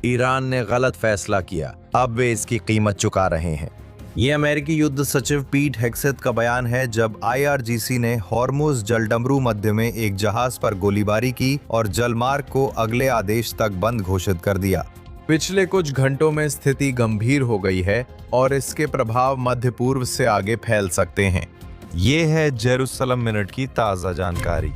Iran ने गलत फैसला किया, अब वे इसकी कीमत चुका रहे हैं। ये अमेरिकी युद्ध सचिव पीट हेग्सेथ का बयान है जब IRGC ने हॉर्मुज जलडमरू मध्य में एक जहाज पर गोलीबारी की और जलमार्ग को अगले आदेश तक बंद घोषित कर दिया। पिछले कुछ घंटों में स्थिति गंभीर हो गई है और इसके प्रभाव मध्य पूर्व से आगे फैल सकते हैं। ये है जेरूसलम मिनट की ताजा जानकारी।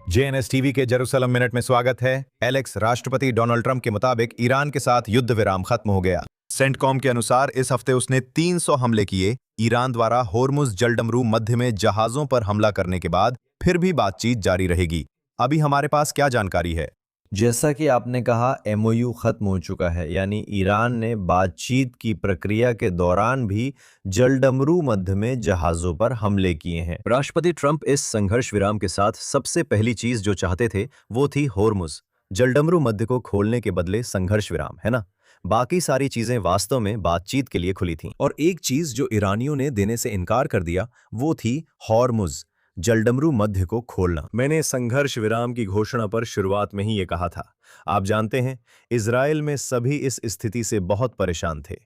JNS टीवी के जेरूसलम मिनट में स्वागत है। एलेक्स, राष्ट्रपति डोनाल्ड ट्रंप के मुताबिक ईरान के साथ युद्ध विराम खत्म हो गया। सेंटकॉम के अनुसार इस हफ्ते उसने 300 हमले किए। ईरान द्वारा होर्मुज जलडमरू मध्य में जहाजों पर हमला करने के बाद फिर भी बातचीत जारी रहेगी। अभी हमारे पास क्या जानकारी है? जैसा कि आपने कहा, MOU खत्म हो चुका है, यानी ईरान ने बातचीत की प्रक्रिया के दौरान भी जलडमरू मध्य में जहाजों पर हमले किए हैं। राष्ट्रपति ट्रंप इस संघर्ष विराम के साथ सबसे पहली चीज जो चाहते थे वो थी होर्मुज जलडमरू मध्य को खोलने के बदले संघर्ष विराम, है ना? बाकी सारी चीजें वास्तव में बातचीत के लिए खुली थीं। और एक चीज जो ईरानियों ने देने से इनकार कर दिया वो थी होर्मुज जलडमरू मध्य को खोलना। मैंने संघर्ष विराम की घोषणा पर शुरुआत में ही ये कहा था। आप जानते हैं, इजराइल में सभी इस स्थिति से बहुत परेशान थे।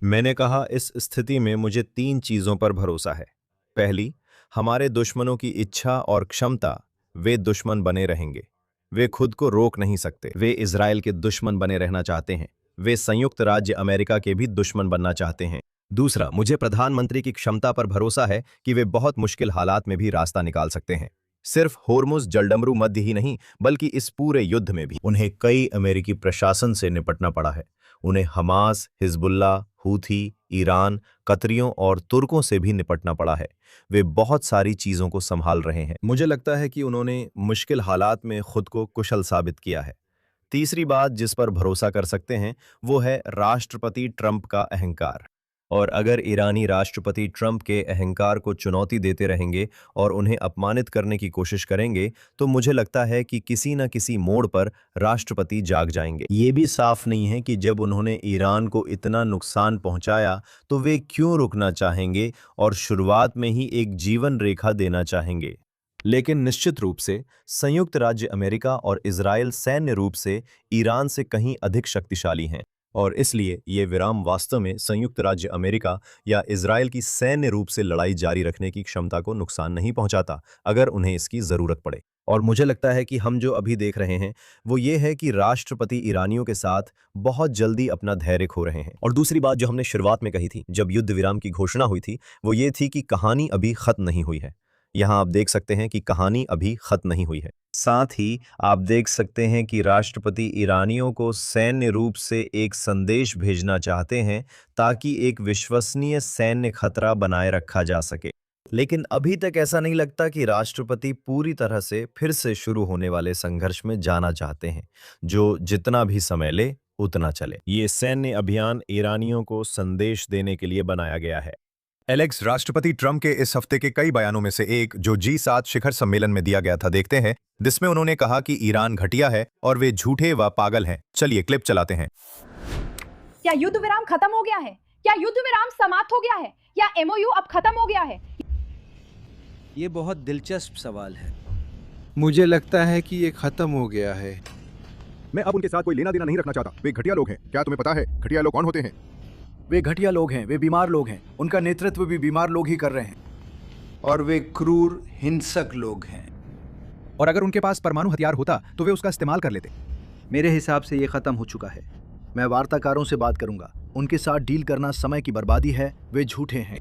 मैंने कहा, इस स्थिति में मुझे 3 चीजों पर भरोसा है। पहली, हमारे दुश्मनों की इच्छा और क्षमता। वे दुश्मन बने रहेंगे, वे खुद को रोक नहीं सकते। वे इजराइल के दुश्मन बने रहना चाहते हैं। वे संयुक्त राज्य अमेरिका के भी दुश्मन बनना चाहते हैं। दूसरा, मुझे प्रधानमंत्री की क्षमता पर भरोसा है कि वे बहुत मुश्किल हालात में भी रास्ता निकाल सकते हैं। सिर्फ होर्मुज जलडमरू मध्य ही नहीं, बल्कि इस पूरे युद्ध में भी उन्हें कई अमेरिकी प्रशासन से निपटना पड़ा है। उन्हें हमास, हिजबुल्ला, हूथी, ईरान, कतरियों और तुर्कों से भी निपटना पड़ा है। वे बहुत सारी चीजों को संभाल रहे हैं। मुझे लगता है कि उन्होंने मुश्किल हालात में खुद को कुशल साबित किया है। तीसरी बात जिस पर भरोसा कर सकते हैं वो है राष्ट्रपति ट्रंप का अहंकार। और अगर ईरानी राष्ट्रपति ट्रंप के अहंकार को चुनौती देते रहेंगे और उन्हें अपमानित करने की कोशिश करेंगे तो मुझे लगता है कि किसी न किसी मोड़ पर राष्ट्रपति जाग जाएंगे। ये भी साफ नहीं है कि जब उन्होंने ईरान को इतना नुकसान पहुंचाया तो वे क्यों रुकना चाहेंगे और शुरुआत में ही एक जीवन रेखा देना चाहेंगे। लेकिन निश्चित रूप से संयुक्त राज्य अमेरिका और इजराइल सैन्य रूप से ईरान से कहीं अधिक शक्तिशाली हैं और इसलिए ये विराम वास्तव में संयुक्त राज्य अमेरिका या इजराइल की सैन्य रूप से लड़ाई जारी रखने की क्षमता को नुकसान नहीं पहुंचाता अगर उन्हें इसकी जरूरत पड़े। और मुझे लगता है कि हम जो अभी देख रहे हैं वो ये है कि राष्ट्रपति ईरानियों के साथ बहुत जल्दी अपना धैर्य खो रहे हैं। और दूसरी बात जो हमने शुरुआत में कही थी जब युद्ध विराम की घोषणा हुई थी वो ये थी कि कहानी अभी खत्म नहीं हुई है। यहाँ आप देख सकते हैं कि कहानी अभी खत्म नहीं हुई है। साथ ही आप देख सकते हैं कि राष्ट्रपति ईरानियों को सैन्य रूप से एक संदेश भेजना चाहते हैं ताकि एक विश्वसनीय सैन्य खतरा बनाए रखा जा सके। लेकिन अभी तक ऐसा नहीं लगता कि राष्ट्रपति पूरी तरह से फिर से शुरू होने वाले संघर्ष में जाना चाहते हैं, जो जितना भी समय ले उतना चले। ये सैन्य अभियान ईरानियों को संदेश देने के लिए बनाया गया है। एलेक्स, राष्ट्रपति ट्रंप के इस हफ्ते के कई बयानों में से एक जो G7 शिखर सम्मेलन में दिया गया था देखते हैं, जिसमें उन्होंने कहा कि ईरान घटिया है और वे झूठे व पागल हैं। चलिए क्लिप चलाते हैं। क्या युद्ध विराम खत्म हो गया है? क्या युद्ध विराम समाप्त हो गया है? या MOU अब खत्म हो गया है? ये बहुत दिलचस्प सवाल है। मुझे लगता है कि ये खत्म हो गया है। मैं अब उनके साथ कोई लेना देना नहीं रखना चाहता। वे घटिया लोग हैं। क्या तुम्हें पता है घटिया लोग कौन होते हैं? वे घटिया लोग हैं, वे बीमार लोग हैं। उनका नेतृत्व भी बीमार लोग ही कर रहे हैं। और वे क्रूर हिंसक लोग हैं। और अगर उनके पास परमाणु हथियार होता तो वे उसका इस्तेमाल कर लेते। मेरे हिसाब से ये खत्म हो चुका है। मैं वार्ताकारों से बात करूंगा। उनके साथ डील करना समय की बर्बादी है। वे झूठे हैं।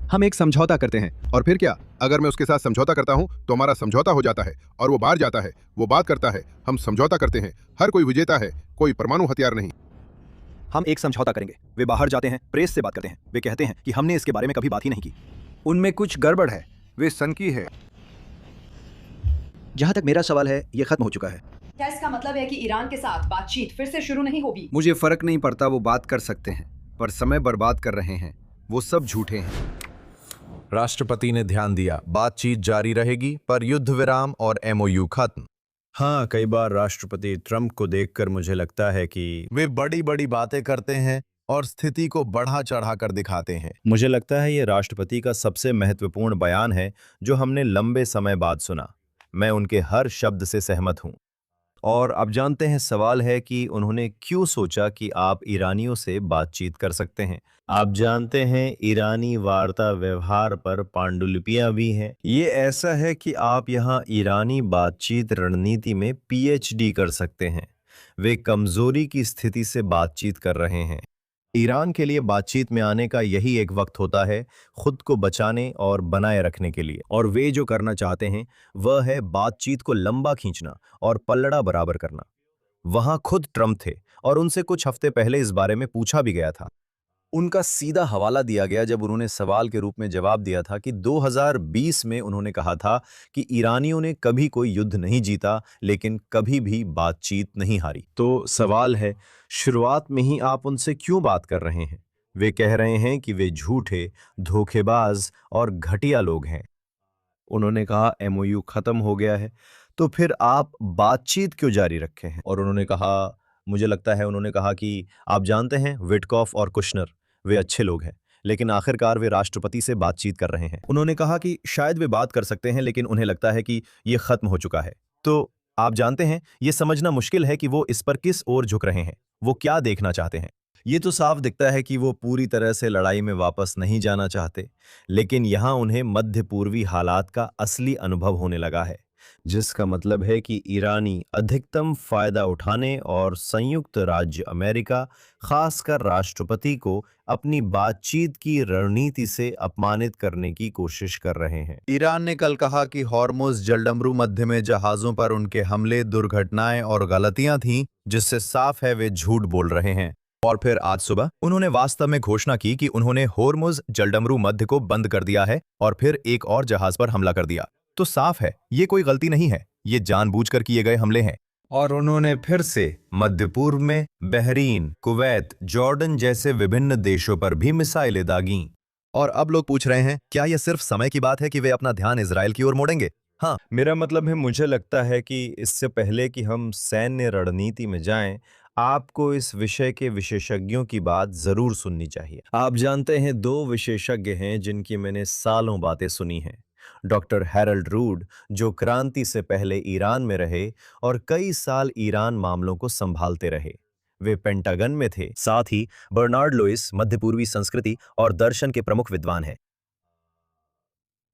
हम एक समझौता करते हैं और फिर क्या? अगर मैं उसके साथ समझौता करता हूं तो हमारा समझौता हो जाता है और वो बाहर जाता है, वो बात करता है, हम समझौता करते हैं। हर कोई विजेता है, कोई परमाणु हथियार नहीं। हम एक समझौता करेंगे। वे बाहर जाते हैं, प्रेस से बात करते हैं। वे कहते हैं कि हमने इसके बारे में कभी बात ही नहीं की। उनमें कुछ गड़बड़ है। वे सनकी है। जहां तक मेरा सवाल है, ये खत्म हो चुका है। क्या इसका मतलब है कि ईरान के साथ बातचीत फिर से शुरू नहीं होगी? मुझे फर्क नहीं पड़ता, वो बात कर सकते हैं, पर समय बर्बाद कर रहे हैं। वो सब झूठे हैं। राष्ट्रपति ने ध्यान दिया, बातचीत जारी रहेगी पर युद्ध विराम और MOU खत्म। हाँ, कई बार राष्ट्रपति ट्रंप को देखकर मुझे लगता है कि वे बड़ी बड़ी बातें करते हैं और स्थिति को बढ़ा चढ़ा कर दिखाते हैं। मुझे लगता है ये राष्ट्रपति का सबसे महत्वपूर्ण बयान है जो हमने लंबे समय बाद सुना। मैं उनके हर शब्द से सहमत हूं। और आप जानते हैं, सवाल है कि उन्होंने क्यों सोचा कि आप ईरानियों से बातचीत कर सकते हैं। आप जानते हैं, ईरानी वार्ता व्यवहार पर पांडुलिपियां भी हैं। ये ऐसा है कि आप यहाँ ईरानी बातचीत रणनीति में पीएचडी कर सकते हैं। वे कमजोरी की स्थिति से बातचीत कर रहे हैं। ईरान के लिए बातचीत में आने का यही एक वक्त होता है, खुद को बचाने और बनाए रखने के लिए। और वे जो करना चाहते हैं वह है बातचीत को लंबा खींचना और पलड़ा बराबर करना। वहां खुद ट्रंप थे और उनसे कुछ हफ्ते पहले इस बारे में पूछा भी गया था। उनका सीधा हवाला दिया गया जब उन्होंने सवाल के रूप में जवाब दिया था कि 2020 में उन्होंने कहा था कि ईरानियों ने कभी कोई युद्ध नहीं जीता, लेकिन कभी भी बातचीत नहीं हारी। तो सवाल है, शुरुआत में ही आप उनसे क्यों बात कर रहे हैं? वे कह रहे हैं कि वे झूठे, धोखेबाज और घटिया लोग हैं। उन्होंने कहा एमओयू खत्म हो गया है, तो फिर आप बातचीत क्यों जारी रखे हैं? और उन्होंने कहा, मुझे लगता है उन्होंने कहा कि आप जानते हैं, विटकॉफ और कुशनर वे अच्छे लोग हैं, लेकिन आखिरकार वे राष्ट्रपति से बातचीत कर रहे हैं। उन्होंने कहा कि शायद वे बात कर सकते हैं, लेकिन उन्हें लगता है कि ये खत्म हो चुका है। तो आप जानते हैं, ये समझना मुश्किल है कि वो इस पर किस ओर झुक रहे हैं, वो क्या देखना चाहते हैं। ये तो साफ दिखता है कि वो पूरी तरह से लड़ाई में वापस नहीं जाना चाहते, लेकिन यहां उन्हें मध्य पूर्वी हालात का असली अनुभव होने लगा है, जिसका मतलब है कि ईरानी अधिकतम फायदा उठाने और संयुक्त राज्य अमेरिका, खासकर राष्ट्रपति को अपनी बातचीत की रणनीति से अपमानित करने की कोशिश कर रहे हैं। ईरान ने कल कहा कि हॉर्मुज जलडमरू मध्य में जहाजों पर उनके हमले दुर्घटनाएं और गलतियां थीं, जिससे साफ है वे झूठ बोल रहे हैं। और फिर आज सुबह उन्होंने वास्तव में घोषणा की कि उन्होंने हॉर्मुज जलडमरू मध्य को बंद कर दिया है और फिर एक और जहाज पर हमला कर दिया। तो साफ है, ये कोई गलती नहीं है, ये जानबूझकर किए गए हमले हैं। और उन्होंने फिर से मध्य पूर्व में बहरीन, कुवैत, जॉर्डन जैसे विभिन्न देशों पर भी मिसाइलें दागीं। और अब लोग पूछ रहे हैं, क्या यह सिर्फ समय की बात है कि वे अपना ध्यान इजराइल की ओर मोड़ेंगे? हाँ, मेरा मतलब है, मुझे लगता है कि इससे पहले कि हम सैन्य रणनीति में जाएं, आपको इस विषय के विशेषज्ञों की बात जरूर सुननी चाहिए। आप जानते हैं, 2 विशेषज्ञ हैं जिनकी मैंने सालों बातें सुनी हैं। डॉक्टर हैरल्ड रूड, जो क्रांति से पहले ईरान में रहे और कई साल ईरान मामलों को संभालते रहे। वे पेंटागन में थे। साथ ही बर्नार्ड लुइस मध्य पूर्वी संस्कृति और दर्शन के प्रमुख विद्वान हैं।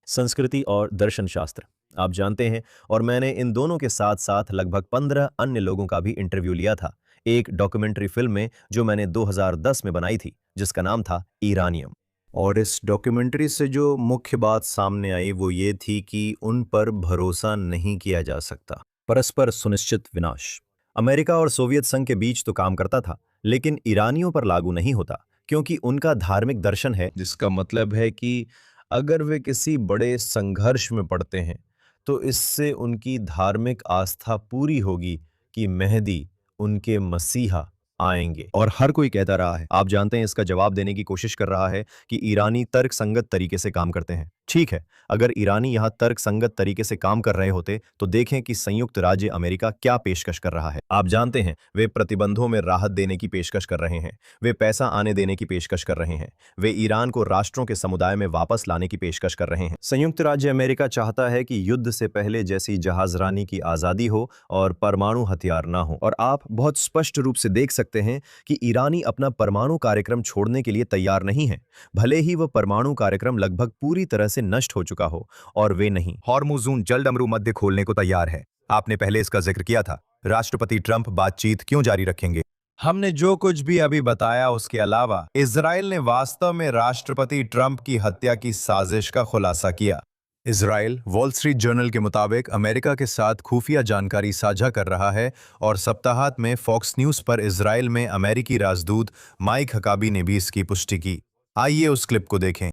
संस्कृति और दर्शन शास्त्र, आप जानते हैं, और मैंने इन दोनों के साथ साथ लगभग 15 अन्य लोगों का भी इंटरव्यू लिया था एक डॉक्यूमेंट्री फिल्म में जो मैंने 2010 में बनाई थी, जिसका नाम था ईरानियम। और इस डॉक्यूमेंट्री से जो मुख्य बात सामने आई वो ये थी कि उन पर भरोसा नहीं किया जा सकता। परस्पर सुनिश्चित विनाश अमेरिका और सोवियत संघ के बीच तो काम करता था, लेकिन ईरानियों पर लागू नहीं होता, क्योंकि उनका धार्मिक दर्शन है, जिसका मतलब है कि अगर वे किसी बड़े संघर्ष में पड़ते हैं तो इससे उनकी धार्मिक आस्था पूरी होगी कि मेहदी, उनके मसीहा, आएंगे। और हर कोई कहता रहा है, आप जानते हैं, इसका जवाब देने की कोशिश कर रहा है कि ईरानी तर्कसंगत तरीके से काम करते हैं। ठीक है, अगर ईरानी यहाँ तर्कसंगत तरीके से काम कर रहे होते तो देखें कि संयुक्त राज्य अमेरिका क्या पेशकश कर रहा है। आप जानते हैं, वे प्रतिबंधों में राहत देने की पेशकश कर रहे हैं, वे पैसा आने देने की पेशकश कर रहे हैं, वे ईरान को राष्ट्रों के समुदाय में वापस लाने की पेशकश कर रहे हैं। संयुक्त राज्य अमेरिका चाहता है कि युद्ध से पहले जैसी जहाजरानी की आजादी हो और परमाणु हथियार ना हो। और आप बहुत स्पष्ट रूप से देख सकते हैं कि ईरानी अपना परमाणु कार्यक्रम छोड़ने के लिए तैयार नहीं है, भले ही वह परमाणु कार्यक्रम लगभग पूरी तरह से नष्ट हो चुका हो, और वे नहीं। हॉर्मुज़ जलडमरू मध्य खोलने को तैयार है। आपने पहले इसका जिक्र किया था। राष्ट्रपति ट्रंप बातचीत क्यों जारी रखेंगे? हमने जो कुछ भी अभी बताया उसके अलावा इजराइल ने वास्तव में राष्ट्रपति ट्रंप की हत्या की साजिश का खुलासा किया। इजराइल वॉल स्ट्रीट जर्नल के मुताबिक अमेरिका के साथ खुफिया जानकारी साझा कर रहा है, और सप्ताहांत में फॉक्स न्यूज पर इजराइल में अमेरिकी राजदूत माइक हकाबी ने भी इसकी पुष्टि की। आइए उस क्लिप को देखें।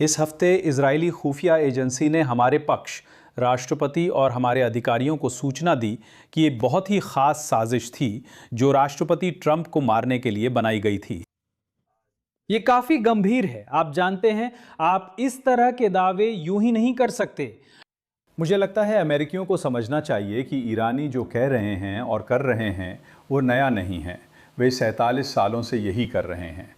इस हफ्ते इजरायली खुफिया एजेंसी ने हमारे पक्ष, राष्ट्रपति और हमारे अधिकारियों को सूचना दी कि ये बहुत ही खास साजिश थी जो राष्ट्रपति ट्रंप को मारने के लिए बनाई गई थी। ये काफ़ी गंभीर है। आप जानते हैं, आप इस तरह के दावे यूं ही नहीं कर सकते। मुझे लगता है अमेरिकियों को समझना चाहिए कि ईरानी जो कह रहे हैं और कर रहे हैं वो नया नहीं है। वे 47 सालों से यही कर रहे हैं।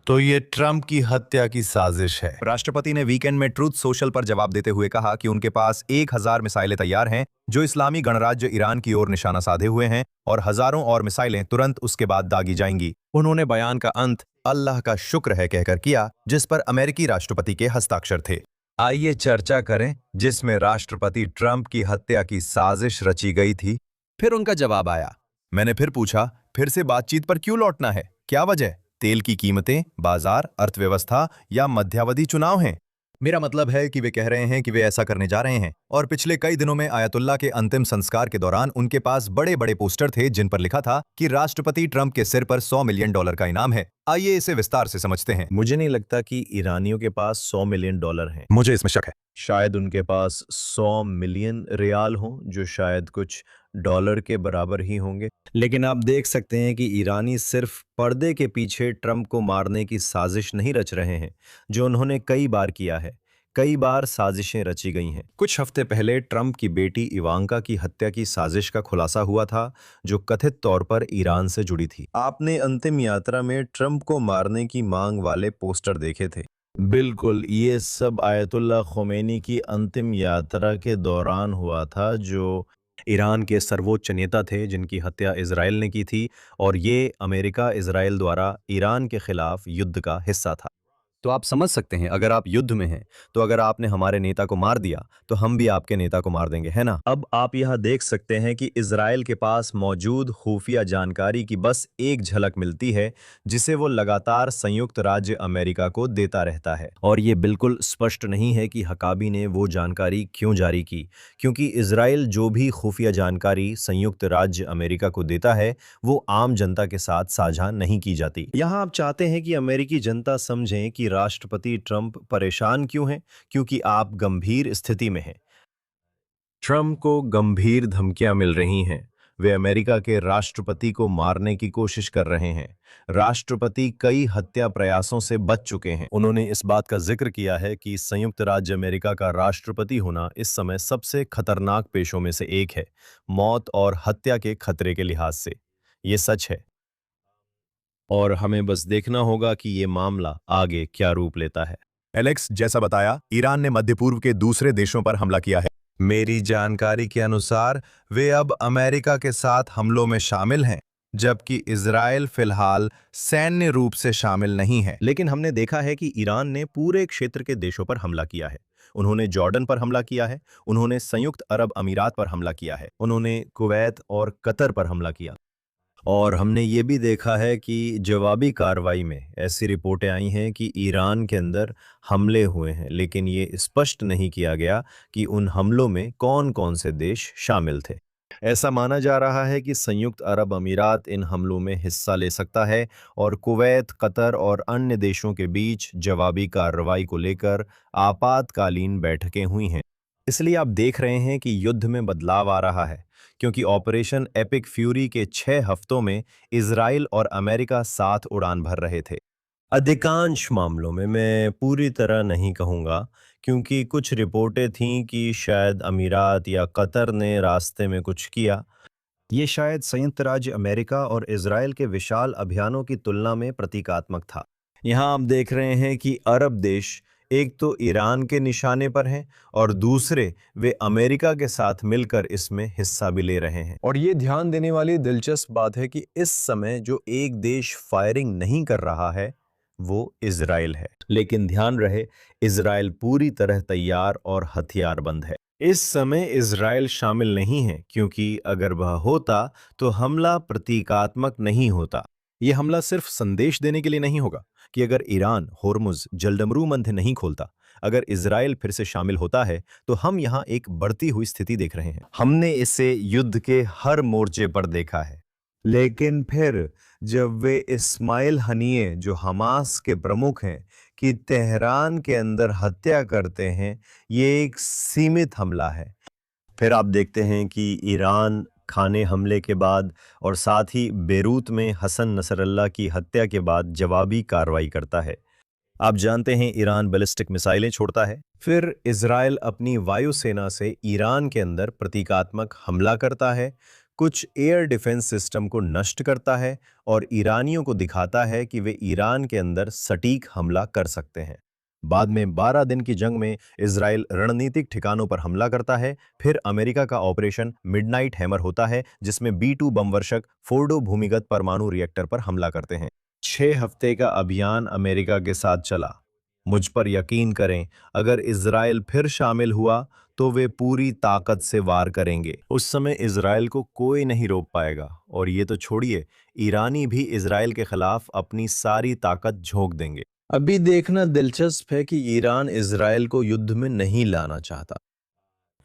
तो ये ट्रंप की हत्या की साजिश है। राष्ट्रपति ने वीकेंड में ट्रूथ सोशल पर जवाब देते हुए कहा कि उनके पास 1000 मिसाइलें तैयार हैं जो इस्लामी गणराज्य ईरान की ओर निशाना साधे हुए हैं और हजारों और मिसाइलें तुरंत उसके बाद दागी जाएंगी। उन्होंने बयान का अंत अल्लाह का शुक्र है कहकर किया, जिस पर अमेरिकी राष्ट्रपति के हस्ताक्षर थे। आइए चर्चा करें जिसमें राष्ट्रपति ट्रंप की हत्या की साजिश रची गई थी। फिर उनका जवाब आया। मैंने फिर पूछा, फिर से बातचीत पर क्यों लौटना है? क्या वजह? तेल की कीमतें, बाजार, अर्थव्यवस्था या मध्यावधि चुनाव हैं? मेरा मतलब है कि वे कह रहे हैं कि वे ऐसा करने जा रहे हैं। और पिछले कई दिनों में आयतुल्ला के अंतिम संस्कार के दौरान उनके पास बड़े बड़े पोस्टर थे जिन पर लिखा था कि राष्ट्रपति ट्रंप के सिर पर $100 मिलियन का इनाम है। आइए इसे विस्तार से समझते हैं। मुझे नहीं लगता कि ईरानियों के पास $100 मिलियन हैं। मुझे इसमें शक है। शायद उनके पास 100 मिलियन रियाल हों, जो शायद कुछ डॉलर के बराबर ही होंगे। लेकिन आप देख सकते हैं कि ईरानी सिर्फ पर्दे के पीछे ट्रंप को मारने की साजिश नहीं रच रहे हैं, जो उन्होंने कई बार किया है। कई बार साजिशें रची गई हैं। कुछ हफ्ते पहले ट्रंप की बेटी इवांका की हत्या की साजिश का खुलासा हुआ था, जो कथित तौर पर ईरान से जुड़ी थी। आपने अंतिम यात्रा में ट्रंप को मारने की मांग वाले पोस्टर देखे थे। बिल्कुल, ये सब आयतुल्ला खोमेनी की अंतिम यात्रा के दौरान हुआ था, जो ईरान के सर्वोच्च नेता थे जिनकी हत्या इजराइल ने की थी, और ये अमेरिका इजराइल द्वारा ईरान के खिलाफ युद्ध का हिस्सा था। तो आप समझ सकते हैं, अगर आप युद्ध में हैं तो अगर आपने हमारे नेता को मार दिया तो हम भी आपके नेता को मार देंगे, है ना? अब आप यह देख सकते हैं कि इजराइल के पास मौजूद खुफिया जानकारी की बस एक झलक मिलती है, जिसे वो लगातार संयुक्त राज्य अमेरिका को देता रहता है। और ये बिल्कुल स्पष्ट नहीं है कि हकाबी ने वो जानकारी क्यों जारी की, क्योंकि इजराइल जो भी खुफिया जानकारी संयुक्त राज्य अमेरिका को देता है वो आम जनता के साथ साझा नहीं की जाती। यहाँ आप चाहते हैं कि अमेरिकी जनता समझें कि राष्ट्रपति ट्रंप परेशान क्यों हैं, क्योंकि आप गंभीर स्थिति में हैं। ट्रंप को गंभीर धमकियां मिल रही हैं। वे अमेरिका के राष्ट्रपति को मारने की कोशिश कर रहे हैं। राष्ट्रपति कई हत्या प्रयासों से बच चुके हैं। उन्होंने इस बात का जिक्र किया है कि संयुक्त राज्य अमेरिका का राष्ट्रपति होना इस समय सबसे खतरनाक पेशों में से एक है, मौत और हत्या के खतरे के लिहाज से। ये सच है और हमें बस देखना होगा कि ये मामला आगे क्या रूप लेता है। एलेक्स, जैसा बताया, ईरान ने मध्य पूर्व के दूसरे देशों पर हमला किया है। मेरी जानकारी के अनुसार वे अब अमेरिका के साथ हमलों में शामिल हैं, जबकि इजराइल फिलहाल सैन्य रूप से शामिल नहीं है। लेकिन हमने देखा है कि ईरान ने पूरे क्षेत्र के देशों पर हमला किया है। उन्होंने जॉर्डन पर हमला किया है, उन्होंने संयुक्त अरब अमीरात पर हमला किया है, उन्होंने कुवैत और कतर पर हमला किया। और हमने ये भी देखा है कि जवाबी कार्रवाई में ऐसी रिपोर्टें आई हैं कि ईरान के अंदर हमले हुए हैं, लेकिन ये स्पष्ट नहीं किया गया कि उन हमलों में कौन कौन से देश शामिल थे। ऐसा माना जा रहा है कि संयुक्त अरब अमीरात इन हमलों में हिस्सा ले सकता है और कुवैत, कतर और अन्य देशों के बीच जवाबी कार्रवाई को लेकर आपातकालीन बैठकें हुई हैं। इसलिए आप देख रहे हैं कि युद्ध में बदलाव आ रहा है, क्योंकि ऑपरेशन एपिक फ्यूरी के 6 हफ्तों में इजराइल और अमेरिका साथ उड़ान भर रहे थे। अधिकांश मामलों में, मैं पूरी तरह नहीं कहूँगा, क्योंकि कुछ रिपोर्टें थीं कि शायद अमीरात या कतर ने रास्ते में कुछ किया। ये शायद संयुक्त राज्य अमेरिका और इजराइल के विशाल अभियानों की तुलना में प्रतीकात्मक था। यहाँ आप देख रहे हैं कि अरब देश एक तो ईरान के निशाने पर हैं और दूसरे वे अमेरिका के साथ मिलकर इसमें हिस्सा भी ले रहे हैं। और ये ध्यान देने वाली दिलचस्प बात है कि इस समय जो एक देश फायरिंग नहीं कर रहा है वो इजराइल है। लेकिन ध्यान रहे, इजराइल पूरी तरह तैयार और हथियारबंद है। इस समय इजराइल शामिल नहीं है, क्योंकि अगर वह होता तो हमला प्रतीकात्मक नहीं होता। यह हमला सिर्फ संदेश देने के लिए नहीं होगा कि अगर ईरान होर्मुज जलडमरू मंथ नहीं खोलता, अगर इजराइल फिर से शामिल होता है, तो हम यहाँ एक बढ़ती हुई स्थिति देख रहे हैं। हमने इसे युद्ध के हर मोर्चे पर देखा है। लेकिन फिर जब वे इस्माइल हनिये, जो हमास के प्रमुख हैं, कि तेहरान के अंदर हत्या करते हैं, ये एक सीमित हमला है। फिर आप देखते हैं कि ईरान खाने हमले के बाद और साथ ही बेरूत में हसन नसरल्ला की हत्या के बाद जवाबी कार्रवाई करता है। आप जानते हैं, ईरान बैलिस्टिक मिसाइलें छोड़ता है। फिर इजराइल अपनी वायुसेना से ईरान के अंदर प्रतीकात्मक हमला करता है। कुछ एयर डिफेंस सिस्टम को नष्ट करता है और ईरानियों को दिखाता है कि वे ईरान के अंदर सटीक हमला कर सकते हैं। बाद में 12 दिन की जंग में इजराइल रणनीतिक ठिकानों पर हमला करता है। फिर अमेरिका का ऑपरेशन मिडनाइट हैमर होता है, जिसमें B-2 बमवर्षक फोर्डो भूमिगत परमाणु रिएक्टर पर हमला करते हैं। 6 हफ्ते का अभियान अमेरिका के साथ चला। मुझ पर यकीन करें, अगर इजराइल फिर शामिल हुआ तो वे पूरी ताकत से वार करेंगे। उस समय इजराइल को कोई नहीं रोक पाएगा, और ये तो छोड़िए, ईरानी भी इजराइल के खिलाफ अपनी सारी ताकत झोंक देंगे। अभी देखना दिलचस्प है कि ईरान इजराइल को युद्ध में नहीं लाना चाहता।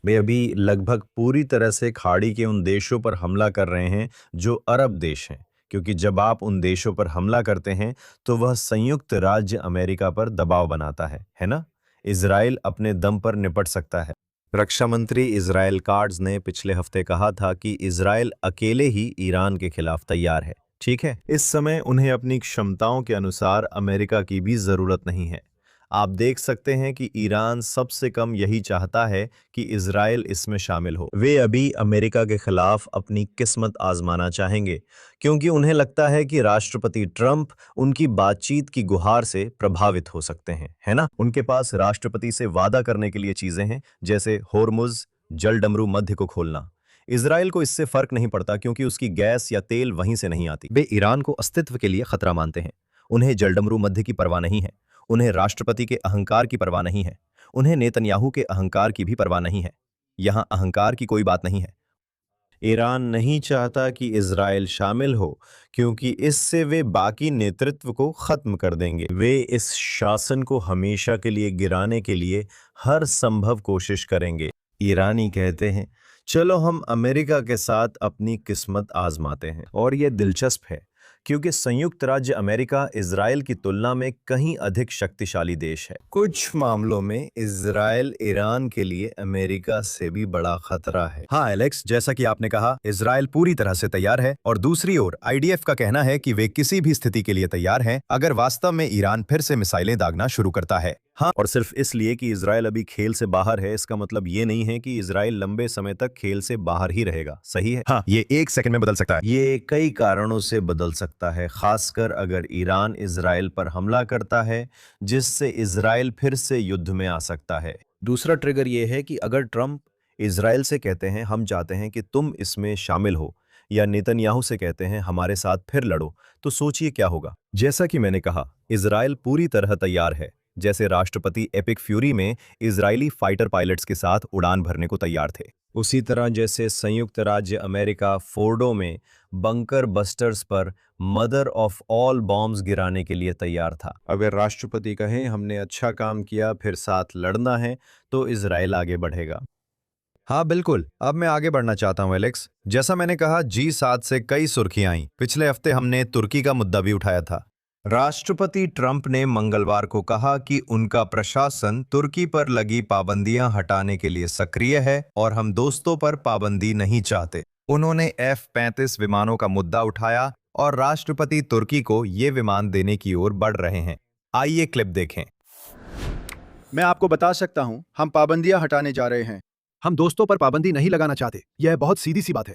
वे अभी लगभग पूरी तरह से खाड़ी के उन देशों पर हमला कर रहे हैं जो अरब देश हैं, क्योंकि जब आप उन देशों पर हमला करते हैं तो वह संयुक्त राज्य अमेरिका पर दबाव बनाता है ना? इजराइल अपने दम पर निपट सकता है। रक्षा मंत्री इजराइल काट्ज ने पिछले हफ्ते कहा था कि इजराइल अकेले ही ईरान के खिलाफ तैयार है। ठीक है, इस समय उन्हें अपनी क्षमताओं के अनुसार अमेरिका की भी जरूरत नहीं है। आप देख सकते हैं कि ईरान सबसे कम यही चाहता है कि इजराइल इसमें शामिल हो। वे अभी अमेरिका के खिलाफ अपनी किस्मत आजमाना चाहेंगे, क्योंकि उन्हें लगता है कि राष्ट्रपति ट्रंप उनकी बातचीत की गुहार से प्रभावित हो सकते हैं, है ना? उनके पास राष्ट्रपति से वादा करने के लिए चीजें हैं, जैसे होर्मुज जलडमरू मध्य को खोलना। इजराइल को इससे फर्क नहीं पड़ता, क्योंकि उसकी गैस या तेल वहीं से नहीं आती। वे ईरान को अस्तित्व के लिए खतरा मानते हैं। उन्हें जलडमरू मध्य की परवाह नहीं है। उन्हें राष्ट्रपति के अहंकार की परवाह नहीं है। उन्हें नेतन्याहू के अहंकार की भी परवाह नहीं है। यहां अहंकार की कोई बात नहीं है। ईरान नहीं चाहता कि इजराइल शामिल हो, क्योंकि इससे वे बाकी नेतृत्व को खत्म कर देंगे। वे इस शासन को हमेशा के लिए गिराने के लिए हर संभव कोशिश करेंगे। ईरानी कहते हैं, चलो हम अमेरिका के साथ अपनी किस्मत आजमाते हैं। और यह दिलचस्प है, क्योंकि संयुक्त राज्य अमेरिका इजराइल की तुलना में कहीं अधिक शक्तिशाली देश है। कुछ मामलों में इजराइल ईरान के लिए अमेरिका से भी बड़ा खतरा है। हाँ एलेक्स, जैसा कि आपने कहा, इजराइल पूरी तरह से तैयार है, और दूसरी ओर आईडीएफ का कहना है कि वे किसी भी स्थिति के लिए तैयार हैं अगर वास्तव में ईरान फिर से मिसाइलें दागना शुरू करता है। हाँ, और सिर्फ इसलिए कि इजराइल अभी खेल से बाहर है, इसका मतलब ये नहीं है कि इजराइल लंबे समय तक खेल से बाहर ही रहेगा। सही है? हाँ, ये 1 सेकंड में बदल सकता है। ये कई कारणों से बदल सकता है, खासकर अगर ईरान इजराइल पर हमला करता है, जिससे इजराइल फिर से युद्ध में आ सकता है। दूसरा ट्रिगर ये है कि अगर ट्रंप इजराइल से कहते हैं हम चाहते हैं कि तुम इसमें शामिल हो, या नेतन्याहू से कहते हैं हमारे साथ फिर लड़ो, तो सोचिए क्या होगा। जैसा कि मैंने कहा, इजराइल पूरी तरह तैयार है। जैसे राष्ट्रपति एपिक फ्यूरी में इजरायली फाइटर पायलट्स के साथ उड़ान भरने को तैयार थे, उसी तरह जैसे संयुक्त राज्य अमेरिका फोर्डो में बंकर बस्टर्स पर मदर ऑफ ऑल बॉम्ब्स गिराने के लिए तैयार था। अगर राष्ट्रपति कहें हमने अच्छा काम किया, फिर साथ लड़ना है, तो इजराइल आगे बढ़ेगा। हाँ बिल्कुल, अब मैं आगे बढ़ना चाहता हूँ एलेक्स। जैसा मैंने कहा, G7 से कई सुर्खियां आई। पिछले हफ्ते हमने तुर्की का मुद्दा भी उठाया था। राष्ट्रपति ट्रंप ने मंगलवार को कहा कि उनका प्रशासन तुर्की पर लगी पाबंदियां हटाने के लिए सक्रिय है, और हम दोस्तों पर पाबंदी नहीं चाहते। उन्होंने F-35 विमानों का मुद्दा उठाया, और राष्ट्रपति तुर्की को ये विमान देने की ओर बढ़ रहे हैं। आइए क्लिप देखें। मैं आपको बता सकता हूं, हम पाबंदियां हटाने जा रहे हैं। हम दोस्तों पर पाबंदी नहीं लगाना चाहते। यह बहुत सीधी सी बात है।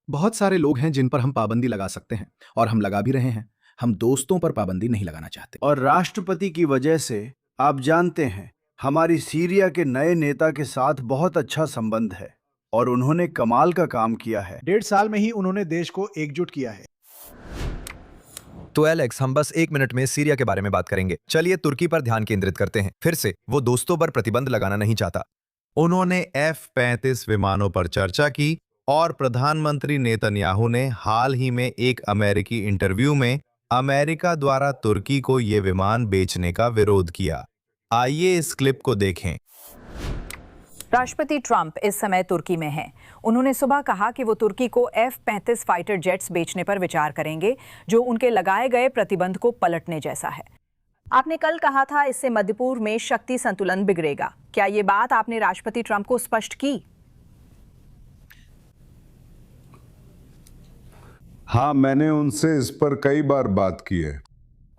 बहुत सारे लोग हैं जिन पर हम पाबंदी लगा सकते हैं, और हम लगा भी रहे हैं। हम दोस्तों पर पाबंदी नहीं लगाना चाहते। और राष्ट्रपति की वजह से आप जानते हैं, हमारी सीरिया के नए नेता के साथ बहुत अच्छा संबंध है, और उन्होंने कमाल का काम किया है। 1.5 साल में ही उन्होंने देश को एकजुट किया है। तो एलेक्स, हम बस 1 मिनट में सीरिया के बारे में बात करेंगे। चलिए तुर्की पर ध्यान केंद्रित करते हैं। फिर से, वो दोस्तों पर प्रतिबंध लगाना नहीं चाहता। उन्होंने F-35 विमानों पर चर्चा की, और प्रधानमंत्री नेतन्याहू ने हाल ही में एक अमेरिकी इंटरव्यू में अमेरिका द्वारा तुर्की को ये विमान बेचने का विरोध किया। आइए इस क्लिप को देखें। राष्ट्रपति ट्रंप इस समय तुर्की में हैं। उन्होंने सुबह कहा कि वो तुर्की को F-35 फाइटर जेट्स बेचने पर विचार करेंगे, जो उनके लगाए गए प्रतिबंध को पलटने जैसा है। आपने कल कहा था इससे मध्य पूर्व में शक्ति संतुलन बिगड़ेगा। क्या ये बात आपने राष्ट्रपति ट्रंप को स्पष्ट की? हाँ, मैंने उनसे इस पर कई बार बात की है।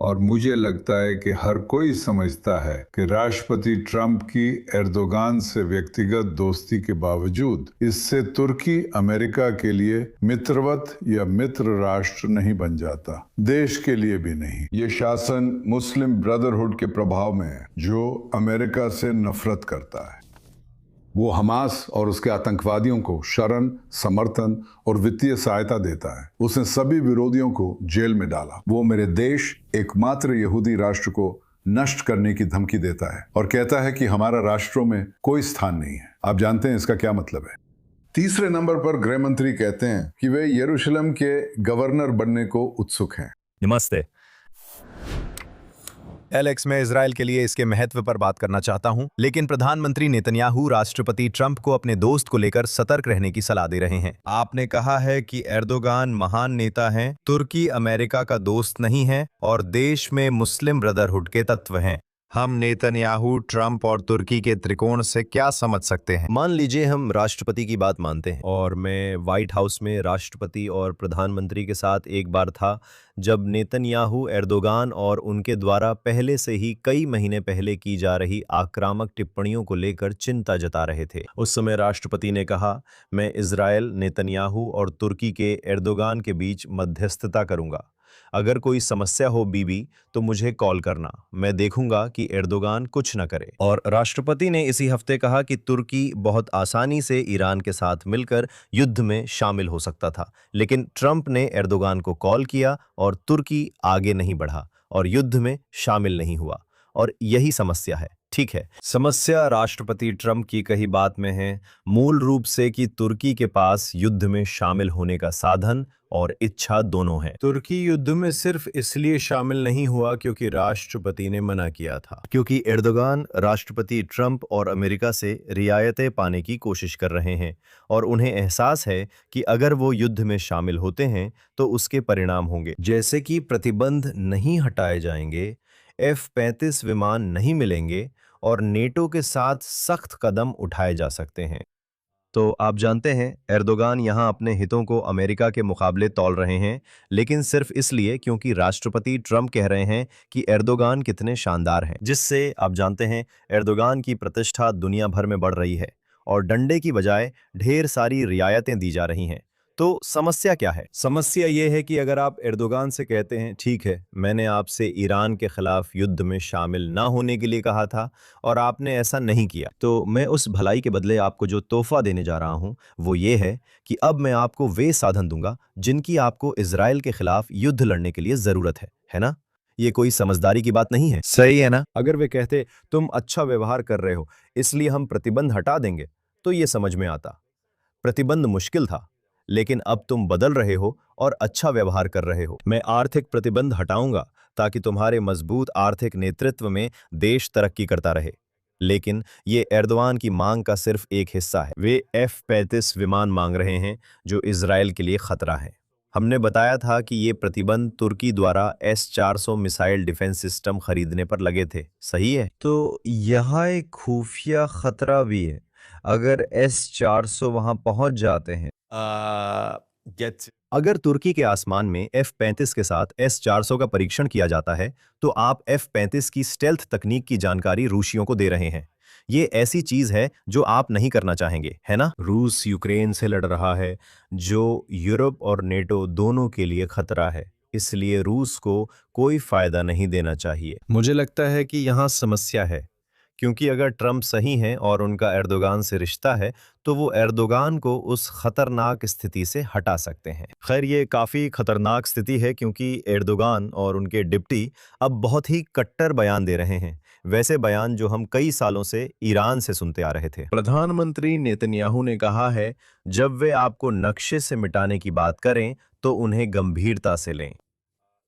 और मुझे लगता है कि हर कोई समझता है कि राष्ट्रपति ट्रंप की एर्दोगान से व्यक्तिगत दोस्ती के बावजूद इससे तुर्की अमेरिका के लिए मित्रवत या मित्र राष्ट्र नहीं बन जाता, देश के लिए भी नहीं। ये शासन मुस्लिम ब्रदरहुड के प्रभाव में है, जो अमेरिका से नफरत करता है। वो हमास और उसके आतंकवादियों को शरण, समर्थन और वित्तीय सहायता देता है। उसने सभी विरोधियों को जेल में डाला। वो मेरे देश, एकमात्र यहूदी राष्ट्र को नष्ट करने की धमकी देता है और कहता है कि हमारा राष्ट्रों में कोई स्थान नहीं है। आप जानते हैं इसका क्या मतलब है? तीसरे नंबर पर गृह मंत्री कहते हैं कि वे यरूशलेम के गवर्नर बनने को उत्सुक हैं। नमस्ते एलेक्स, मैं इजराइल के लिए इसके महत्व पर बात करना चाहता हूं, लेकिन प्रधानमंत्री नेतन्याहू राष्ट्रपति ट्रंप को अपने दोस्त को लेकर सतर्क रहने की सलाह दे रहे हैं। आपने कहा है कि एर्दोगान महान नेता हैं, तुर्की अमेरिका का दोस्त नहीं है और देश में मुस्लिम ब्रदरहुड के तत्व हैं। हम नेतन्याहू, ट्रंप और तुर्की के त्रिकोण से क्या समझ सकते हैं? मान लीजिए हम राष्ट्रपति की बात मानते हैं और मैं व्हाइट हाउस में राष्ट्रपति और प्रधानमंत्री के साथ एक बार था जब नेतन्याहू एर्दोगान और उनके द्वारा पहले से ही कई महीने पहले की जा रही आक्रामक टिप्पणियों को लेकर चिंता जता रहे थे। उस समय राष्ट्रपति ने कहा, मैं इजराइल, नेतन्याहू और तुर्की के एर्दोगान के बीच मध्यस्थता करूंगा। अगर कोई समस्या हो बीबी तो मुझे कॉल करना, मैं देखूंगा कि एर्दोगान कुछ न करे। और राष्ट्रपति ने इसी हफ्ते कहा कि तुर्की बहुत आसानी से ईरान के साथ मिलकर युद्ध में शामिल हो सकता था, लेकिन ट्रंप ने एर्दोगान को कॉल किया और तुर्की आगे नहीं बढ़ा और युद्ध में शामिल नहीं हुआ। और यही समस्या है। ठीक है, समस्या राष्ट्रपति ट्रंप की कही बात में है, मूल रूप से कि तुर्की के पास युद्ध में शामिल होने का साधन और इच्छा दोनों है। तुर्की युद्ध में सिर्फ इसलिए शामिल नहीं हुआ क्योंकि राष्ट्रपति ने मना किया था, क्योंकि एर्दोगान राष्ट्रपति ट्रंप और अमेरिका से रियायतें पाने की कोशिश कर रहे हैं और उन्हें एहसास है कि अगर वो युद्ध में शामिल होते हैं तो उसके परिणाम होंगे, जैसे कि प्रतिबंध नहीं हटाए जाएंगे, F-35 विमान नहीं मिलेंगे और नेटो के साथ सख्त कदम उठाए जा सकते हैं। तो आप जानते हैं एर्दोगान यहाँ अपने हितों को अमेरिका के मुकाबले तौल रहे हैं, लेकिन सिर्फ इसलिए क्योंकि राष्ट्रपति ट्रंप कह रहे हैं कि एर्दोगान कितने शानदार हैं, जिससे आप जानते हैं एर्दोगान की प्रतिष्ठा दुनिया भर में बढ़ रही है और डंडे की बजाय ढेर सारी रियायतें दी जा रही हैं। तो समस्या क्या है? समस्या ये है कि अगर आप एर्दोगान से कहते हैं, ठीक है, मैंने आपसे ईरान के खिलाफ युद्ध में शामिल ना होने के लिए कहा था और आपने ऐसा नहीं किया, तो मैं उस भलाई के बदले आपको जो तोहफा देने जा रहा हूं वो ये है कि अब मैं आपको वे साधन दूंगा जिनकी आपको इजराइल के खिलाफ युद्ध लड़ने के लिए जरूरत है ना? ये कोई समझदारी की बात नहीं है, सही है ना? अगर वे कहते तुम अच्छा व्यवहार कर रहे हो इसलिए हम प्रतिबंध हटा देंगे, तो ये समझ में आता। प्रतिबंध मुश्किल था, लेकिन अब तुम बदल रहे हो और अच्छा व्यवहार कर रहे हो। मैं आर्थिक प्रतिबंध हटाऊंगा ताकि तुम्हारे मजबूत आर्थिक नेतृत्व में देश तरक्की करता रहे। लेकिन ये एर्दोगान की मांग का सिर्फ एक हिस्सा है। वे F-35 विमान मांग रहे हैं जो इजराइल के लिए खतरा है। हमने बताया था कि ये प्रतिबंध तुर्की द्वारा S-400 मिसाइल डिफेंस सिस्टम खरीदने पर लगे थे, सही है? तो यहाँ एक खुफिया खतरा भी है। अगर S-400 वहां पहुंच जाते हैं, अगर तुर्की के आसमान में F-35 के साथ S-400 का परीक्षण किया जाता है तो आप F-35 की स्टेल्थ तकनीक की जानकारी रूसियों को दे रहे हैं। ये ऐसी चीज है जो आप नहीं करना चाहेंगे, है ना? रूस यूक्रेन से लड़ रहा है, जो यूरोप और नेटो दोनों के लिए खतरा है, इसलिए रूस को कोई फायदा नहीं देना चाहिए। मुझे लगता है कि यहाँ समस्या है, क्योंकि अगर ट्रंप सही हैं और उनका एर्दोगान से रिश्ता है तो वो एर्दोगान को उस खतरनाक स्थिति से हटा सकते हैं। खैर, ये काफ़ी खतरनाक स्थिति है क्योंकि एर्दोगान और उनके डिप्टी अब बहुत ही कट्टर बयान दे रहे हैं, वैसे बयान जो हम कई सालों से ईरान से सुनते आ रहे थे। प्रधानमंत्री नेतन्याहू ने कहा है, जब वे आपको नक्शे से मिटाने की बात करें तो उन्हें गंभीरता से लें।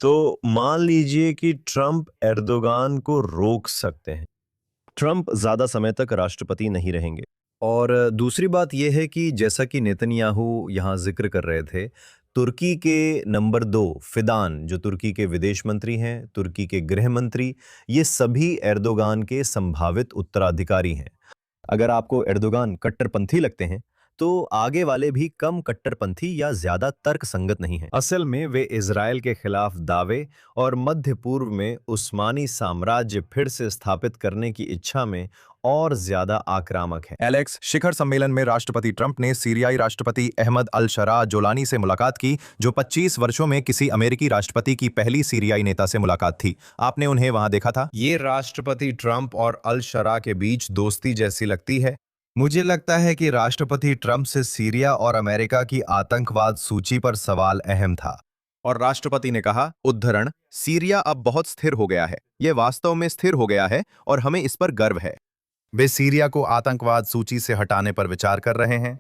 तो मान लीजिए कि ट्रंप एर्दोगान को रोक सकते हैं। ट्रंप ज़्यादा समय तक राष्ट्रपति नहीं रहेंगे। और दूसरी बात यह है कि जैसा कि नेतन्याहू यहाँ जिक्र कर रहे थे, तुर्की के नंबर 2 फिदान, जो तुर्की के विदेश मंत्री हैं, तुर्की के गृह मंत्री, ये सभी एर्दोगान के संभावित उत्तराधिकारी हैं। अगर आपको एर्दोगान कट्टरपंथी लगते हैं तो आगे वाले भी कम कट्टरपंथी या ज्यादा तर्कसंगत नहीं है। असल में वे इजराइल के खिलाफ दावे और मध्य पूर्व में उस्मानी साम्राज्य फिर से स्थापित करने की इच्छा में और ज्यादा आक्रामक है। एलेक्स, शिखर सम्मेलन में राष्ट्रपति ट्रंप ने सीरियाई राष्ट्रपति अहमद अल शरा जोलानी से मुलाकात की, जो 25 वर्षों में किसी अमेरिकी राष्ट्रपति की पहली सीरियाई नेता से मुलाकात थी। आपने उन्हें वहां देखा था? ये राष्ट्रपति ट्रंप और अल शरा के बीच दोस्ती जैसी लगती है। मुझे लगता है कि राष्ट्रपति ट्रंप से सीरिया और अमेरिका की आतंकवाद सूची पर सवाल अहम था। और राष्ट्रपति ने कहा, उद्धरण, सीरिया अब बहुत स्थिर हो गया है। यह वास्तव में स्थिर हो गया है और हमें इस पर गर्व है। वे सीरिया को आतंकवाद सूची से हटाने पर विचार कर रहे हैं।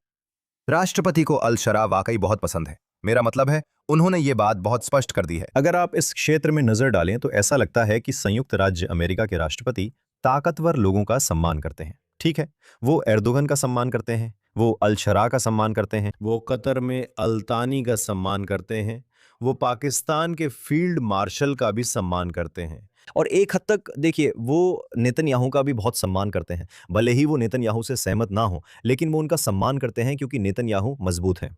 राष्ट्रपति को अल शरा वाकई बहुत पसंद है। मेरा मतलब है, उन्होंने ये बात बहुत स्पष्ट कर दी है। अगर आप इस क्षेत्र में नजर डालें तो ऐसा लगता है कि संयुक्त राज्य अमेरिका के राष्ट्रपति ताकतवर लोगों का सम्मान करते हैं। ठीक है, वो एर्दोगन का सम्मान करते हैं, वो अल शरा का सम्मान करते हैं, वो कतर में अल्तानी का सम्मान करते हैं, वो पाकिस्तान के फील्ड मार्शल का भी सम्मान करते हैं, और एक हद तक देखिए वो नेतन्याहू का भी बहुत सम्मान करते हैं। भले ही वो नेतन्याहू से सहमत ना हो, लेकिन वो उनका सम्मान करते हैं क्योंकि नेतन्याहू मजबूत हैं।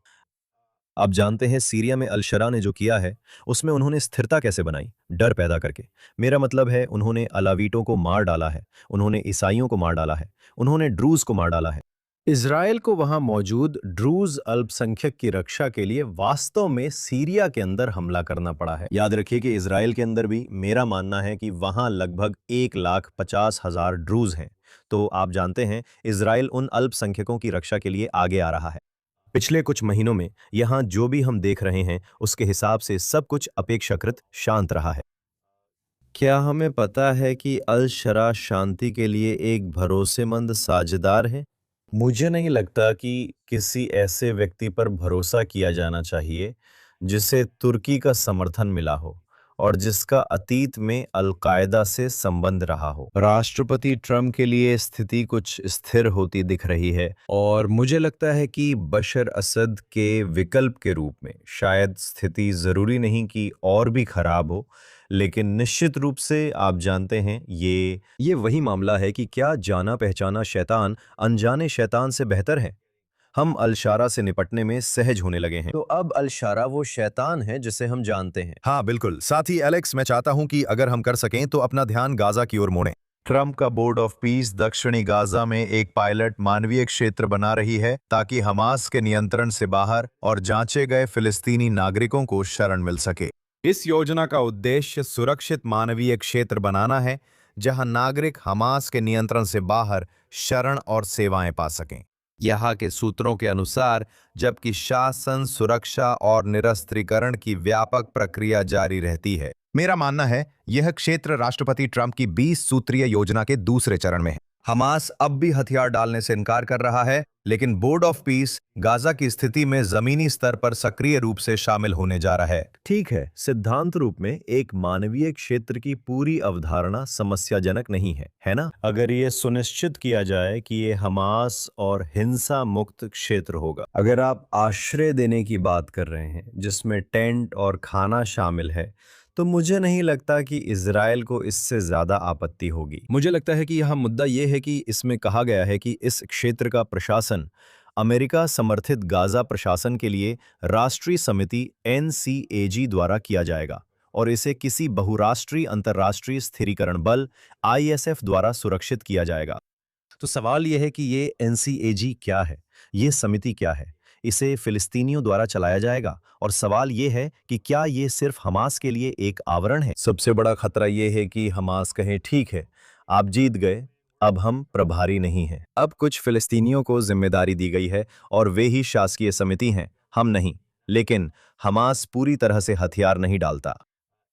आप जानते हैं सीरिया में अल शरा ने जो किया है उसमें उन्होंने स्थिरता कैसे बनाई? डर पैदा करके। मेरा मतलब है, उन्होंने अलावीटों को मार डाला है, उन्होंने ईसाइयों को मार डाला है, उन्होंने ड्रूज को मार डाला है। इजराइल को वहां मौजूद ड्रूज अल्पसंख्यक की रक्षा के लिए वास्तव में सीरिया के अंदर हमला करना पड़ा है। याद रखिए कि इजराइल के अंदर भी मेरा मानना है कि वहां लगभग 1,50,000 ड्रूज हैं। तो आप जानते हैं, इजराइल उन अल्पसंख्यकों की रक्षा के लिए आगे आ रहा है। पिछले कुछ महीनों में यहां जो भी हम देख रहे हैं उसके हिसाब से सब कुछ अपेक्षाकृत शांत रहा है। क्या हमें पता है कि अल शरा शांति के लिए एक भरोसेमंद साझेदार है? मुझे नहीं लगता कि किसी ऐसे व्यक्ति पर भरोसा किया जाना चाहिए जिसे तुर्की का समर्थन मिला हो और जिसका अतीत में अल-कायदा से संबंध रहा हो। राष्ट्रपति ट्रंप के लिए स्थिति कुछ स्थिर होती दिख रही है और मुझे लगता है कि बशर असद के विकल्प के रूप में शायद स्थिति जरूरी नहीं कि और भी खराब हो, लेकिन निश्चित रूप से आप जानते हैं ये वही मामला है कि क्या जाना पहचाना शैतान अनजाने शैतान से बेहतर है। हम अल शरा से निपटने में सहज होने लगे हैं, तो अब अल शरा वो शैतान है जिसे हम जानते हैं। हाँ बिल्कुल। साथ ही एलेक्स, मैं चाहता हूं कि अगर हम कर सकें तो अपना ध्यान गाजा की ओर मोड़ें। ट्रंप का बोर्ड ऑफ पीस दक्षिणी गाजा में एक पायलट मानवीय क्षेत्र बना रही है ताकि हमास के नियंत्रण से बाहर और जांचे गए फिलिस्तीनी नागरिकों को शरण मिल सके। इस योजना का उद्देश्य सुरक्षित मानवीय क्षेत्र बनाना है जहां नागरिक हमास के नियंत्रण से बाहर शरण और सेवाएं पा सकें। यहाँ के सूत्रों के अनुसार, जबकि शासन, सुरक्षा और निरस्त्रीकरण की व्यापक प्रक्रिया जारी रहती है, मेरा मानना है यह क्षेत्र राष्ट्रपति ट्रंप की 20 सूत्रीय योजना के दूसरे चरण में है। हमास अब भी हथियार डालने से इनकार कर रहा है, लेकिन बोर्ड ऑफ पीस गाजा की स्थिति में जमीनी स्तर पर सक्रिय रूप से शामिल होने जा रहा है। ठीक है, सिद्धांत रूप में एक मानवीय क्षेत्र की पूरी अवधारणा समस्याजनक नहीं है, है ना? अगर ये सुनिश्चित किया जाए कि ये हमास और हिंसा मुक्त क्षेत्र होगा। अगर आप आश्रय देने की बात कर रहे हैं जिसमें टेंट और खाना शामिल है, तो मुझे नहीं लगता कि इजराइल को इससे ज्यादा आपत्ति होगी। मुझे लगता है कि यहाँ मुद्दा यह है कि इसमें कहा गया है कि इस क्षेत्र का प्रशासन अमेरिका समर्थित गाजा प्रशासन के लिए राष्ट्रीय समिति NCAG द्वारा किया जाएगा और इसे किसी बहुराष्ट्रीय अंतर्राष्ट्रीय स्थिरीकरण बल ISF द्वारा सुरक्षित किया जाएगा। तो सवाल यह है कि ये NCAG क्या है, ये समिति क्या है? इसे फिलिस्तीनियों द्वारा चलाया जाएगा और सवाल ये है कि क्या ये सिर्फ हमास के लिए एक आवरण है? सबसे बड़ा खतरा ये है कि हमास कहे, ठीक है, आप जीत गए, अब हम प्रभारी नहीं हैं। अब कुछ फिलिस्तीनियों को जिम्मेदारी दी गई है और वे ही शासकीय समिति हैं, हम नहीं। लेकिन हमास पूरी तरह से हथियार नहीं डालता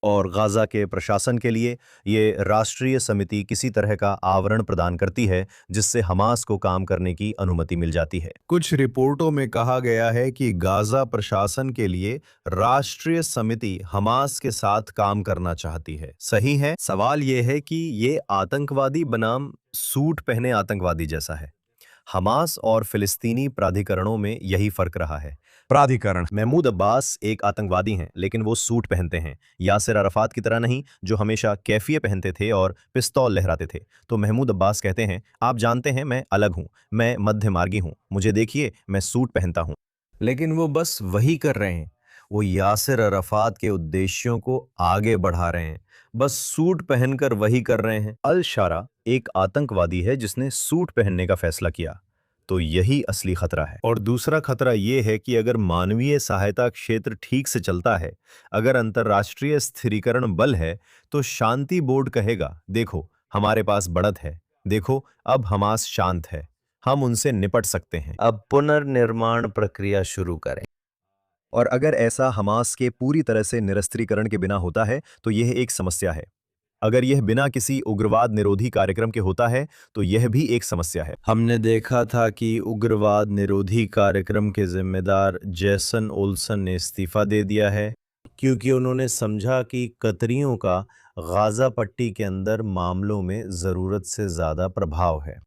और गाजा के प्रशासन के लिए ये राष्ट्रीय समिति किसी तरह का आवरण प्रदान करती है जिससे हमास को काम करने की अनुमति मिल जाती है। कुछ रिपोर्टों में कहा गया है कि गाजा प्रशासन के लिए राष्ट्रीय समिति हमास के साथ काम करना चाहती है। सही है? सवाल ये है कि ये आतंकवादी बनाम सूट पहने आतंकवादी जैसा है। हमास और फिलिस्तीनी प्राधिकरणों में यही फर्क रहा है। प्राधिकरण महमूद अब्बास एक आतंकवादी हैं, लेकिन वो सूट पहनते हैं। यासिर अराफात की तरह नहीं, जो हमेशा कैफिये पहनते थे और पिस्तौल लहराते थे। तो महमूद अब्बास कहते हैं, आप जानते हैं मैं अलग हूँ, मैं मध्य मार्गी हूँ, मुझे देखिए मैं सूट पहनता हूँ। लेकिन वो बस वही कर रहे हैं, वो यासिर अराफात के उद्देश्यों को आगे बढ़ा रहे हैं, बस सूट पहनकर वही कर रहे हैं। अल शारा एक आतंकवादी है जिसने सूट पहनने का फैसला किया, तो यही असली खतरा है। और दूसरा खतरा ये है कि अगर मानवीय सहायता क्षेत्र ठीक से चलता है, अगर अंतर्राष्ट्रीय स्थिरीकरण बल है, तो शांति बोर्ड कहेगा, देखो हमारे पास बढ़त है, देखो अब हमास शांत है, हम उनसे निपट सकते हैं, अब पुनर्निर्माण प्रक्रिया शुरू करें। और अगर ऐसा हमास के पूरी तरह से निरस्त्रीकरण के बिना होता है, तो यह एक समस्या है। अगर यह बिना किसी उग्रवाद निरोधी कार्यक्रम के होता है, तो यह भी एक समस्या है। हमने देखा था कि उग्रवाद निरोधी कार्यक्रम के जिम्मेदार जैसन ओल्सन ने इस्तीफा दे दिया है, क्योंकि उन्होंने समझा कि कतरियों का गाजा पट्टी के अंदर मामलों में ज़रूरत से ज़्यादा प्रभाव है।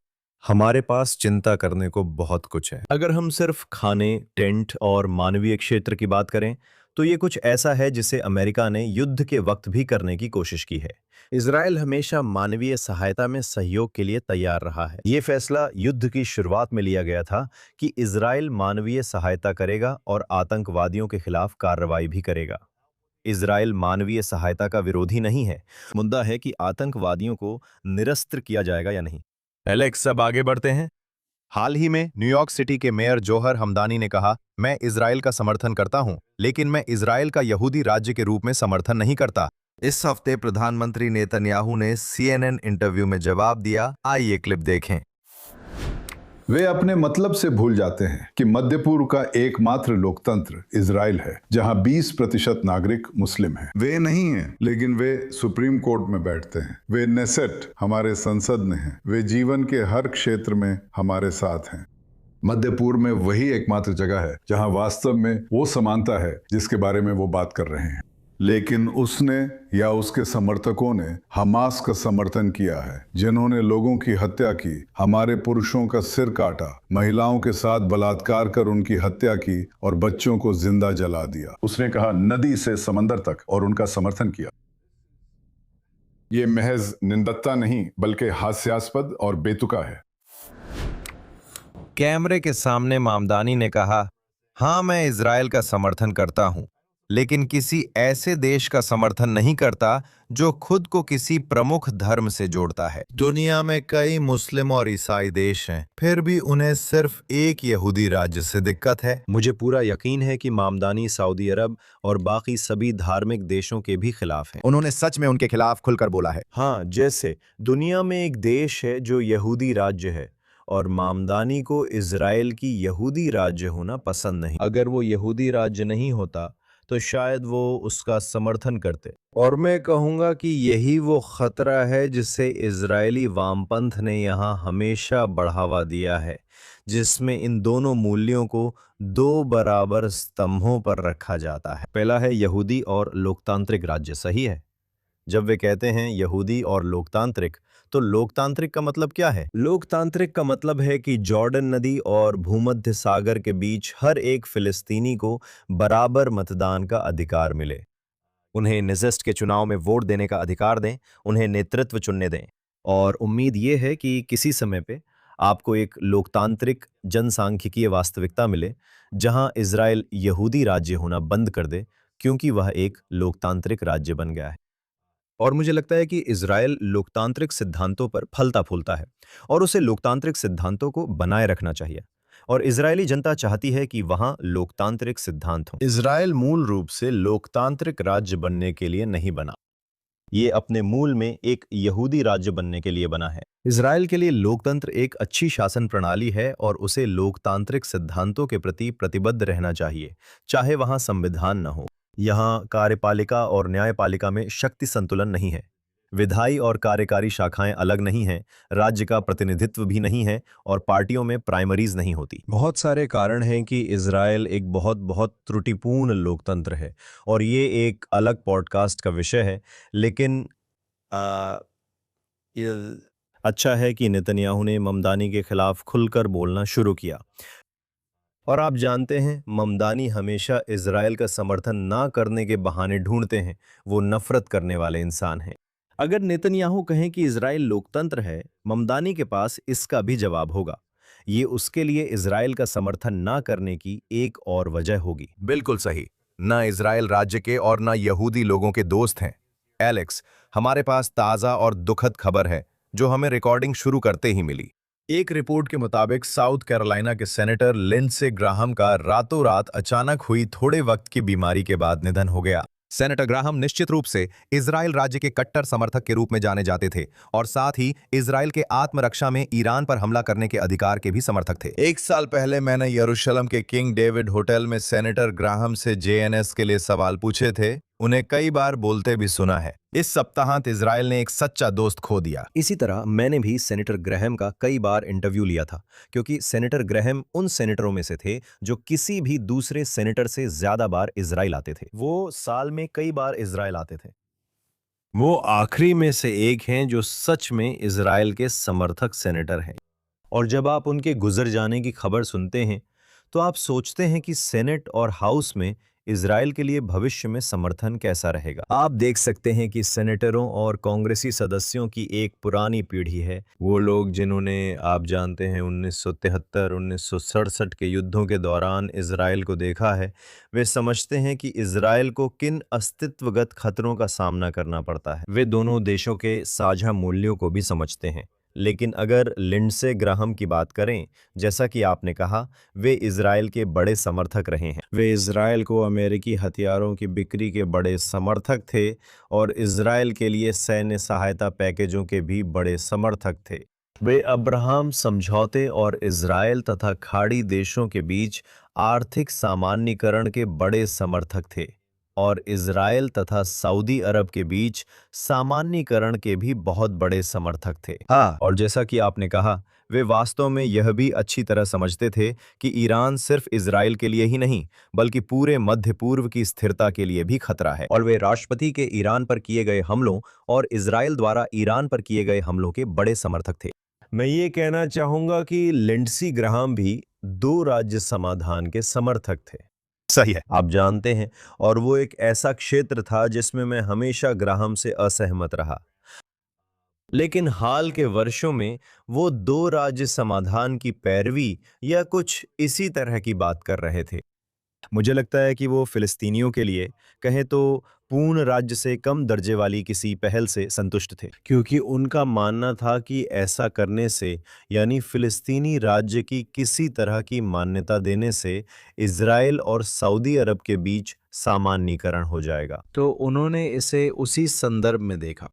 हमारे पास चिंता करने को बहुत कुछ है। अगर हम सिर्फ खाने, टेंट और मानवीय क्षेत्र की बात करें, तो ये कुछ ऐसा है जिसे अमेरिका ने युद्ध के वक्त भी करने की कोशिश की है। इजराइल हमेशा मानवीय सहायता में सहयोग के लिए तैयार रहा है। ये फैसला युद्ध की शुरुआत में लिया गया था कि इजराइल मानवीय सहायता करेगा और आतंकवादियों के खिलाफ कार्रवाई भी करेगा। इजराइल मानवीय सहायता का विरोधी नहीं है, मुद्दा है कि आतंकवादियों को निरस्त्र किया जाएगा या नहीं। एलेक्स, अब आगे बढ़ते हैं। हाल ही में न्यूयॉर्क सिटी के मेयर जोहर हमदानी ने कहा, मैं इजराइल का समर्थन करता हूं, लेकिन मैं इजराइल का यहूदी राज्य के रूप में समर्थन नहीं करता। इस हफ्ते प्रधानमंत्री नेतन्याहू ने CNN इंटरव्यू में जवाब दिया। आइए क्लिप देखें। वे अपने मतलब से भूल जाते हैं कि मध्य पूर्व का एकमात्र लोकतंत्र इजराइल है, जहां 20% नागरिक मुस्लिम हैं। वे नहीं हैं, लेकिन वे सुप्रीम कोर्ट में बैठते हैं। वे नेसेट हमारे संसद में हैं। वे जीवन के हर क्षेत्र में हमारे साथ हैं। मध्य पूर्व में वही एकमात्र जगह है जहां वास्तव में वो समानता है जिसके बारे में वो बात कर रहे हैं। लेकिन उसने या उसके समर्थकों ने हमास का समर्थन किया है, जिन्होंने लोगों की हत्या की, हमारे पुरुषों का सिर काटा, महिलाओं के साथ बलात्कार कर उनकी हत्या की और बच्चों को जिंदा जला दिया। उसने कहा नदी से समंदर तक और उनका समर्थन किया। ये महज निंदता नहीं बल्कि हास्यास्पद और बेतुका है। कैमरे के सामने मामदानी ने कहा, हाँ मैं इजराइल का समर्थन करता हूं, लेकिन किसी ऐसे देश का समर्थन नहीं करता जो खुद को किसी प्रमुख धर्म से जोड़ता है। दुनिया में कई मुस्लिम और ईसाई देश हैं, फिर भी उन्हें सिर्फ एक यहूदी राज्य से दिक्कत है। मुझे पूरा यकीन है कि मामदानी सऊदी अरब और बाकी सभी धार्मिक देशों के भी खिलाफ है। उन्होंने सच में उनके खिलाफ खुलकर बोला है। हाँ, जैसे दुनिया में एक देश है जो यहूदी राज्य है और मामदानी को इजराइल की यहूदी राज्य होना पसंद नहीं। अगर वो यहूदी राज्य नहीं होता तो शायद वो उसका समर्थन करते। और मैं कहूँगा कि यही वो खतरा है जिसे इजरायली वामपंथ ने यहाँ हमेशा बढ़ावा दिया है, जिसमें इन दोनों मूल्यों को दो बराबर स्तंभों पर रखा जाता है। पहला है यहूदी और लोकतांत्रिक राज्य, सही है। जब वे कहते हैं यहूदी और लोकतांत्रिक, तो लोकतांत्रिक का मतलब क्या है? लोकतांत्रिक का मतलब है कि जॉर्डन नदी और भूमध्य सागर के बीच हर एक फिलिस्तीनी को बराबर मतदान का अधिकार मिले। उन्हें निज़िस्ट के चुनाव में वोट देने का अधिकार दें, उन्हें नेतृत्व चुनने दें। और उम्मीद ये है कि किसी समय पे आपको एक लोकतांत्रिक जनसांख्यिकीय वास्तविकता मिले जहां इजराइल यहूदी राज्य होना बंद कर दे, क्योंकि वह एक लोकतांत्रिक राज्य बन गया है। और मुझे लगता है कि इजराइल लोकतांत्रिक सिद्धांतों पर फलता फूलता है और उसे लोकतांत्रिक सिद्धांतों को बनाए रखना चाहिए। और इजरायली जनता चाहती है कि वहां लोकतांत्रिक सिद्धांत हों। इजराइल मूल रूप से लोकतांत्रिक राज्य बनने के लिए नहीं बना, ये अपने मूल में एक यहूदी राज्य बनने के लिए बना है। इजराइल के लिए लोकतंत्र एक अच्छी शासन प्रणाली है और उसे लोकतांत्रिक सिद्धांतों के प्रति प्रतिबद्ध रहना चाहिए, चाहे वहां संविधान न हो। यहाँ कार्यपालिका और न्यायपालिका में शक्ति संतुलन नहीं है, विधायी और कार्यकारी शाखाएं अलग नहीं हैं, राज्य का प्रतिनिधित्व भी नहीं है और पार्टियों में प्राइमरीज नहीं होती। बहुत सारे कारण हैं कि इजराइल एक बहुत बहुत त्रुटिपूर्ण लोकतंत्र है और ये एक अलग पॉडकास्ट का विषय है। लेकिन अच्छा है कि नेतन्याहू ने ममदानी के खिलाफ खुलकर बोलना शुरू किया। और आप जानते हैं, ममदानी हमेशा इजराइल का समर्थन ना करने के बहाने ढूंढते हैं। वो नफरत करने वाले इंसान हैं। अगर नेतन्याहू कहें कि इजराइल लोकतंत्र है, ममदानी के पास इसका भी जवाब होगा। ये उसके लिए इजराइल का समर्थन ना करने की एक और वजह होगी। बिल्कुल सही। न इजराइल राज्य के और न यहूदी लोगों के दोस्त हैं। एलेक्स, हमारे पास ताज़ा और दुखद खबर है जो हमें रिकॉर्डिंग शुरू करते ही मिली। एक रिपोर्ट के मुताबिक साउथ कैरोलिना के सेनेटर लिंडसे ग्राहम का रातों रात अचानक हुई थोड़े वक्त की बीमारी के बाद निधन हो गया। सेनेटर ग्राहम निश्चित रूप से इजराइल राज्य के कट्टर समर्थक के रूप में जाने जाते थे और साथ ही इजराइल के आत्मरक्षा में ईरान पर हमला करने के अधिकार के भी समर्थक थे। 1 साल पहले मैंने यरूशलेम के किंग डेविड होटल में सेनेटर ग्राहम से जेएनएस के लिए सवाल पूछे थे। उन्हें कई बार बोलते भी सुना है। इस सप्ताहांत इजराइल ने एक सच्चा दोस्त खो दिया। इसी तरह मैंने भी सेनेटर ग्राहम का कई बार इंटरव्यू लिया था, क्योंकि सेनेटर ग्राहम उन सेनेटरों में से थे जो किसी भी दूसरे सेनेटर से ज्यादा बार इजराइल आते थे। वो साल में कई बार इजराइल आते थे। वो आखिरी में से एक हैं जो सच में इजराइल के समर्थक सेनेटर हैं। और जब आप उनके गुजर जाने की खबर सुनते हैं तो आप सोचते हैं कि सेनेट और हाउस में इजराइल के लिए भविष्य में समर्थन कैसा रहेगा। आप देख सकते हैं कि सेनेटरों और कांग्रेसी सदस्यों की एक पुरानी पीढ़ी है। वो लोग जिन्होंने, आप जानते हैं, 1973, 1967 के युद्धों के दौरान इजराइल को देखा है, वे समझते हैं कि इजराइल को किन अस्तित्वगत खतरों का सामना करना पड़ता है। वे दोनों देशों के साझा मूल्यों को भी समझते हैं। लेकिन अगर लिंडसे ग्राहम की बात करें, जैसा कि आपने कहा, वे इजराइल के बड़े समर्थक रहे हैं। वे इजराइल को अमेरिकी हथियारों की बिक्री के बड़े समर्थक थे और इजराइल के लिए सैन्य सहायता पैकेजों के भी बड़े समर्थक थे। वे अब्राहम समझौते और इजराइल तथा खाड़ी देशों के बीच आर्थिक सामान्यीकरण के बड़े समर्थक थे और इजराइल तथा सऊदी अरब के बीच सामान्यीकरण के भी बहुत बड़े समर्थक थे। हाँ, और जैसा कि आपने कहा, वे वास्तव में यह भी अच्छी तरह समझते थे कि ईरान सिर्फ इजराइल के लिए ही नहीं बल्कि पूरे मध्य पूर्व की स्थिरता के लिए भी खतरा है। और वे राष्ट्रपति के ईरान पर किए गए हमलों और इजराइल द्वारा ईरान पर किए गए हमलों के बड़े समर्थक थे। मैं ये कहना चाहूंगा कि लिंडसे ग्राहम भी 2 राज्य समाधान के समर्थक थे। सही है। आप जानते हैं, और वो एक ऐसा क्षेत्र था जिसमें मैं हमेशा ग्राहम से असहमत रहा। लेकिन हाल के वर्षों में वो 2 राज्य समाधान की पैरवी या कुछ इसी तरह की बात कर रहे थे। मुझे लगता है कि वो फिलिस्तीनियों के लिए, कहें तो, पूर्ण राज्य से कम दर्जे वाली किसी पहल से संतुष्ट थे, क्योंकि उनका मानना था कि ऐसा करने से, यानी फिलिस्तीनी राज्य की किसी तरह की मान्यता देने से, इजराइल और सऊदी अरब के बीच सामान्यीकरण हो जाएगा। तो उन्होंने इसे उसी संदर्भ में देखा।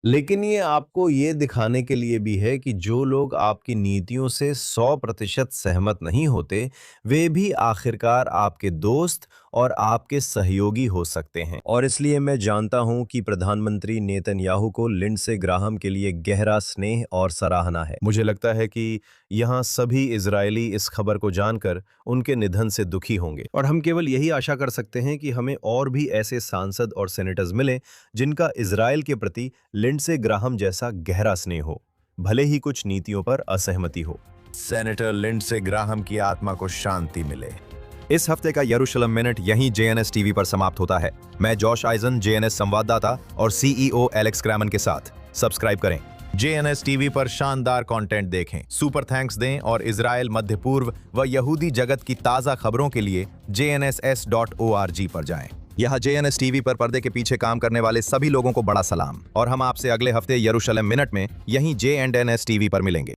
लेकिन ये आपको ये दिखाने के लिए भी है कि जो लोग आपकी नीतियों से 100% सहमत नहीं होते, वे भी आखिरकार आपके दोस्त और आपके सहयोगी हो सकते हैं। और इसलिए मैं जानता हूं कि प्रधानमंत्री नेतन्याहू को लिंडसे ग्राहम के लिए गहरा स्नेह और सराहना है। मुझे लगता है कि यहाँ सभी इजरायली इस खबर को जानकर उनके निधन से दुखी होंगे, और हम केवल यही आशा कर सकते हैं कि हमें और भी ऐसे सांसद और सेनेटर्स मिलें जिनका इजराइल के प्रति लिंडसे ग्राहम जैसा गहरा स्नेह हो, भले ही कुछ नीतियों पर असहमति हो। सेनेटर लिंडसे ग्राहम की आत्मा को शांति मिले। इस हफ्ते का यरूशलेम मिनट यहीं जेएनएस टीवी पर समाप्त होता है। मैं जॉश आइजन, जेएनएस संवाददाता और सीईओ एलेक्स क्रैमन के साथ। सब्सक्राइब करें, जेएनएस टीवी पर शानदार कंटेंट देखें, सुपर थैंक्स दें और इजराइल, मध्य पूर्व व यहूदी जगत की ताज़ा खबरों के लिए jnss.org पर जाएं। यहाँ जेएनएस टीवी पर पर्दे के पीछे काम करने वाले सभी लोगों को बड़ा सलाम, और हम आपसे अगले हफ्ते यरूशलेम मिनट में यहीं JNS टीवी पर मिलेंगे।